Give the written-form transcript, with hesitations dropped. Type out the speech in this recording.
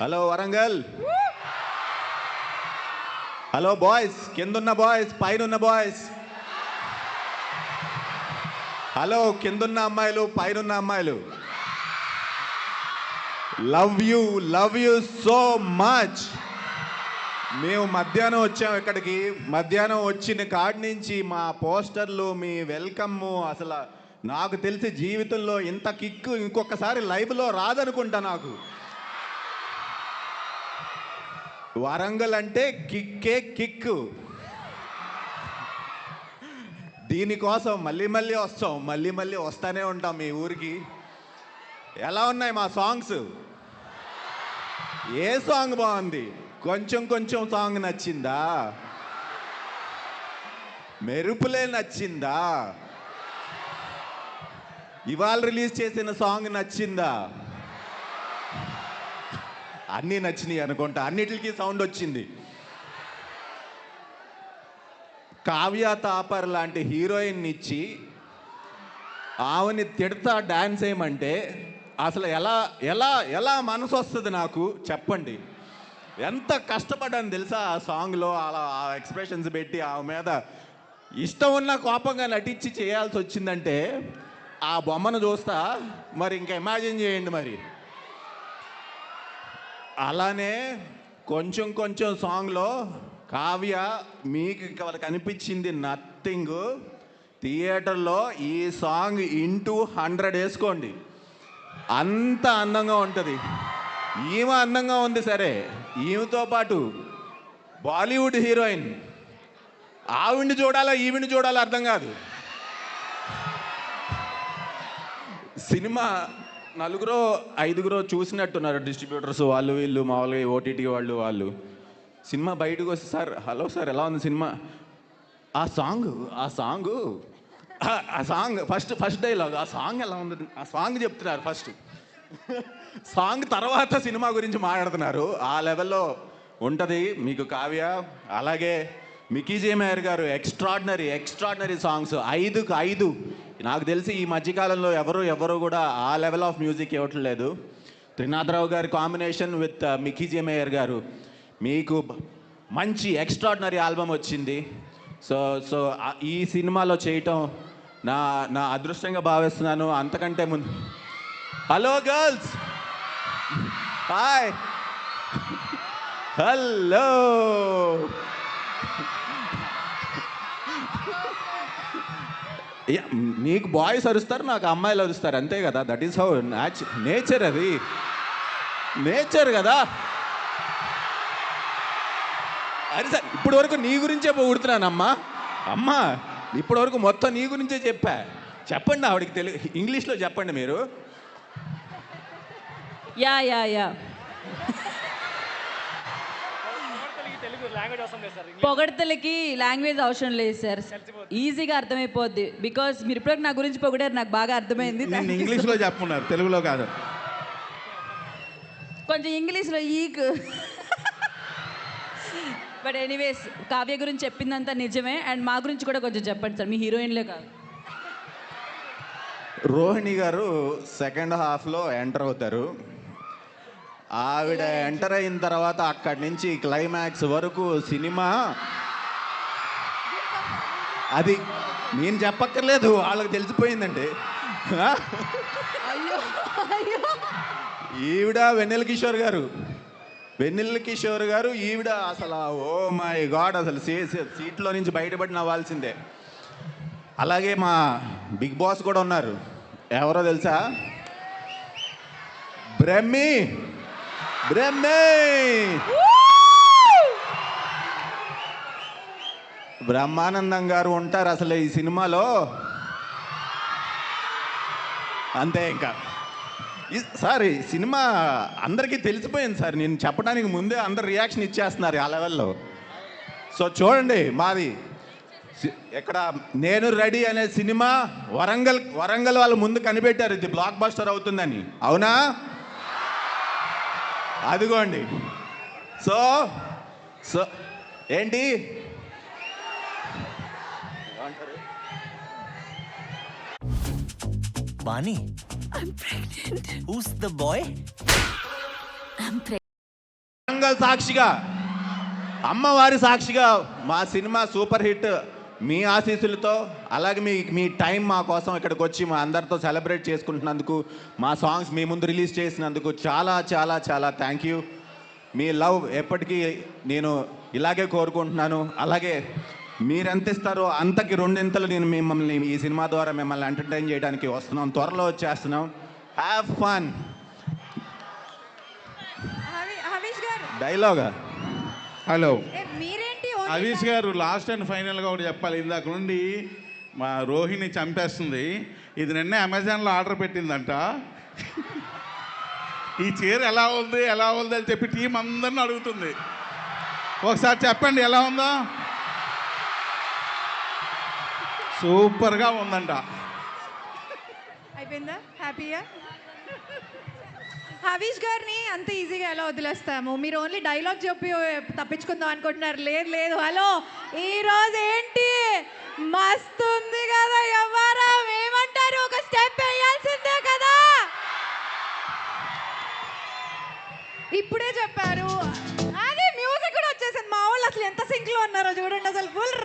Hello Warangal. Hello boys, కిందున్న boys, పైనున్న boys. Hello కిందున్న అమ్మాయిలు, పైనున్న అమ్మాయిలు. Love you so much. మేము మధ్యాహ్నం వచ్చాం ఇక్కడికి. మధ్యాహ్నం వచ్చిన కాడి నుంచి మా పోస్టర్లు, మీ వెల్కమ్, అసలు నాకు తెలిసి జీవితంలో ఇంత కిక్కు ఇంకొకసారి లైవ్లో రాదనుకుంటా నాకు. వరంగల్ అంటే కిక్కే కిక్కు. దీనికోసం మళ్ళీ వస్తాం, మళ్ళీ వస్తానే ఉంటాం మీ ఊరికి. ఎలా ఉన్నాయి మా సాంగ్స్? ఏ సాంగ్ బాగుంది? కొంచెం సాంగ్ నచ్చిందా? మెరుపులే నచ్చిందా? ఇవాళ రిలీజ్ చేసిన సాంగ్ నచ్చిందా? అన్నీ నచ్చినాయి అనుకుంటా, అన్నిటికీ సౌండ్ వచ్చింది. కావ్య తాపర్ లాంటి హీరోయిన్ ఇచ్చి ఆమెని తిడతా డాన్స్ వేయమంటే అసలు ఎలా ఎలా ఎలా మనసు వస్తుంది నాకు చెప్పండి. ఎంత కష్టపడ్డాను తెలుసా ఆ సాంగ్లో. అలా ఆ ఎక్స్ప్రెషన్స్ పెట్టి ఆమె మీద ఇష్టం ఉన్న కోపంగా నటించి చేయాల్సి వచ్చిందంటే ఆ బొమ్మను చూస్తా మరి ఇంకా ఇమాజిన్ చేయండి మరి. అలానే కొంచెం సాంగ్లో కావ్య మీకు ఇక్కడ కనిపించింది నథింగ్. థియేటర్లో ఈ సాంగ్ ఇంటూ 100 వేసుకోండి, అంత అందంగా ఉంటుంది. ఈమె అందంగా ఉంది సరే, ఈమెతో పాటు బాలీవుడ్ హీరోయిన్, ఆవిడ్ని చూడాలా ఈవిడ్ని చూడాలా అర్థం కాదు. సినిమా 4-5 చూసినట్టున్నారు డిస్ట్రిబ్యూటర్స్, వాళ్ళు వీళ్ళు మామూలుగా ఓటీటీ వాళ్ళు. సినిమా బయటకు వస్తే సార్, హలో సార్ ఎలా ఉంది సినిమా? ఆ సాంగ్ ఫస్ట్ డైలాగ్, ఆ సాంగ్ ఎలా ఉంది? ఆ సాంగ్ చెప్తున్నారు ఫస్ట్. సాంగ్ తర్వాత సినిమా గురించి మాట్లాడుతున్నారు. ఆ లెవెల్లో ఉంటుంది మీకు కావ్య. అలాగే మికీ జే మేయర్ గారు ఎక్స్ట్రాడినరీ సాంగ్స్. 5కు 5. నాకు తెలిసి ఈ మధ్యకాలంలో ఎవరు కూడా ఆ లెవెల్ ఆఫ్ మ్యూజిక్ ఇవ్వట్లేదు. త్రినాథరావు గారి combination with Mickey J mayor గారు, మీకు మంచి ఎక్స్ట్రాడినరీ ఆల్బమ్ వచ్చింది. సో ఈ సినిమాలో చేయటం నా అదృష్టంగా భావిస్తున్నాను. అంతకంటే ముందు హలో గర్ల్స్, హాయ్, హలో. నీకు బాయ్స్ అరుస్తారు, నాకు అమ్మాయిలు అరుస్తారు, అంతే కదా. That is how nature. అది నేచర్ కదా. అరే సార్, ఇప్పటి వరకు నీ గురించే పొగుడుతున్నానమ్మా. అమ్మా ఇప్పటి వరకు మొత్తం నీ గురించే చెప్పా. చెప్పండి ఆవిడకి తెలుగు, ఇంగ్లీష్లో చెప్పండి మీరు. యా పొగడతలకి లాంగ్వేజ్ అవసరం లేదు సార్, ఈజీగా అర్థమైపోద్ది. బికాస్ మీరు ఇప్పుడు నా గురించి పొగిడారు, నాకు బాగా అర్థమైంది. ఇంగ్లీష్లో చెప్పున్నారు, తెలుగులో కాదు. కొంచెం ఇంగ్లీష్లో ఈక్. బట్ ఎనీవేస్, కావ్య గురించి చెప్పిందంతా నిజమే. అండ్ మా గురించి కూడా కొంచెం చెప్పండి సార్, మీ హీరోయిన్లే కాదు. రోహిణి గారు సెకండ్ హాఫ్లో ఎంటర్ అవుతారు. ఆవిడ ఎంటర్ అయిన తర్వాత అక్కడి నుంచి క్లైమాక్స్ వరకు సినిమా, అది నేను చెప్పక్కర్లేదు, వాళ్ళకి తెలిసిపోయిందండి. ఈవిడ వెన్నెల కిషోర్ గారు ఈవిడ అసలు ఓ మై గాడ్, అసలు సీట్లో నుంచి బయటపడి నవ్వాల్సిందే. అలాగే మా బిగ్ బాస్ కూడా ఉన్నారు. ఎవరో తెలుసా? బ్రహ్మి బ్రహ్మానందం గారు ఉంటారు అసలు ఈ సినిమాలో. అంతే. ఇంకా సార్ ఈ సినిమా అందరికీ తెలిసిపోయింది సార్, నేను చెప్పడానికి ముందే అందరు రియాక్షన్ ఇచ్చేస్తున్నారు ఆ లెవెల్లో. సో చూడండి, మాది ఇక్కడ నేను రెడీ అనే సినిమా వరంగల్ వాళ్ళు ముందు కనిపెట్టారు ఇది బ్లాక్ బస్టర్ అవుతుందని. అవునా? అదిగోండి. సో ఏంటి Bani, I'm pregnant. Who's the boy? I'm pregnant. పండుగల సాక్షిగా, అమ్మవారి సాక్షిగా మా సినిమా సూపర్ హిట్ మీ ఆశీస్సులతో, అలాగే మీ టైం మా కోసం ఇక్కడికి వచ్చి మా అందరితో సెలబ్రేట్ చేసుకుంటున్నందుకు, మా సాంగ్స్ మీ ముందు రిలీజ్ చేసినందుకు చాలా చాలా చాలా థ్యాంక్ యూ. మీ లవ్ ఎప్పటికీ నేను ఇలాగే కోరుకుంటున్నాను. అలాగే మీరెంత ఇస్తారో అంతకి రెండింతలు నేను మిమ్మల్ని ఈ సినిమా ద్వారా మిమ్మల్ని ఎంటర్టైన్ చేయడానికి వస్తున్నాం. త్వరలో వచ్చేస్తున్నాం. Have fun. హరీష్ గారు డైలాగా హలో మీరేంటి హరీష్ గారు, లాస్ట్ అండ్ ఫైనల్గా ఒకటి చెప్పాలి. ఇందాక నుండి మా రోహిణి చంపేస్తుంది. ఇది నిన్నే అమెజాన్లో ఆర్డర్ పెట్టిందంట. ఈ చీర ఎలా ఉంది అని చెప్పి టీం అందరిని అడుగుతుంది. ఒకసారి చెప్పండి ఎలా ఉందో. సూపర్గా ఉందంట. అయిపోయిందా? హ్యాపీయా? హరీష్ గారిని అంత ఈజీగా ఎలా వదిలేస్తాము? మీరు ఓన్లీ డైలాగ్ చెప్పి తప్పించుకుందాం అనుకుంటున్నారు. లేదు లేదు, హలో, ఈరోజు ఏంటి మస్తు ఉంది కదా, ఎవరా ఏమంటారు, ఒక స్టెప్ వేయాల్సిందే కదా. ఇప్పుడే చెప్పారు, అదే మ్యూజిక్ కూడా వచ్చేసింది. మా వాళ్ళు అసలు ఎంత సింక్లో ఉన్నారో చూడండి, అసలు ఫుల్